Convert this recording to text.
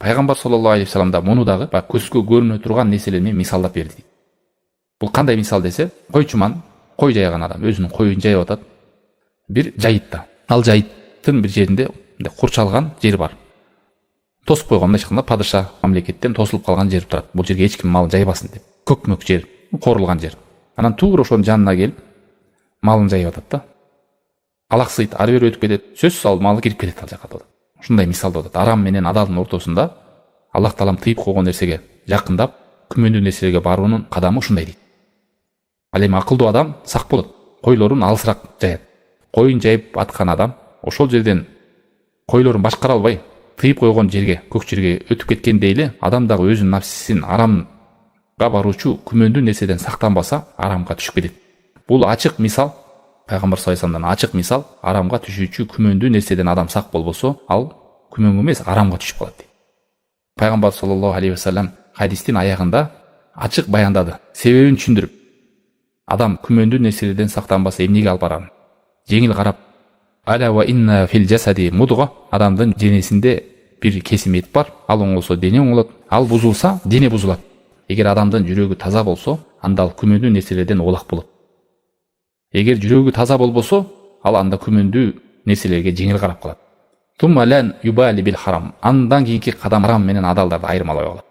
Пайгамбар саллаллаху алейхи вассалам да муну дагы көзгө көрүнө турган нерселер менен мисалдап берди дейт. Бул кандай мисал десе, койчуман, кой жайган адам өзүнүн коюн жайып атат. Бир жайытта. Ал жайыттын бир жеринде курчалган жер бар. Тосуп койгон, мындай айтканда падыша мамлекеттен тосулуп калган жер турат. Бул жерге эч ким малын жайбасын деп. Көкмөк жер, корулган жер. Анан туура ошонун жанына келип малын жайып атат да. Алаксыйт, ары бери өтүп кетет. Сөзсүз ал малы кирип кетет ал жака да. Ушундай мисал болот. Арам менен адалдын ортосунда Аллах таалам тыйып койгон нерсеге жакындап, күмөндүү нерселерге баруунун кадамы ушундай дейт. Ал эми акылдуу адам сак болот. Койлорун алысыраак жаят. Коюн жайып аткан адам ошол жерден койлорун башкара албай, тыйып койгон жерге, көк жерге өтүп кеткендей эле, адам дагы өзүнүн нафсисин арамга баруучу күмөндүү нерседен сактанбаса, арамга түшүп кетет. Бул ачык мисал, Пайгамбар саллаллаху алейхи вассаламдан ачык мисал, арамга түшүүчү күмөндүү нерседен адам сак болбосо, ал күмөнгө эмес, арамга түшүп калат дейт. Пайгамбар саллаллаху алейхи вассалам хадистин аягында ачык баяндады, себебин түшүндүрүп. Адам күмөндүү нерселерден сактанбаса эмнеге алып барарын жеңил карап, аля ва инна фил жасади мудга, адамдын денесинде бир кесим эт бар, ал оңолсо дене оңолот, ал бузулса дене бузулат. Эгер адамдын жүрөгү таза болсо, анда ал күмөндүү нерселерден оолак болот. Эгер жүрөгү таза болбосо, ал анда күмөндүү нерселерге жеңил карап калат. Тумма лан юбали бил харам. Андан кийинки кадам харам менен адалдарды айырмалабай калат.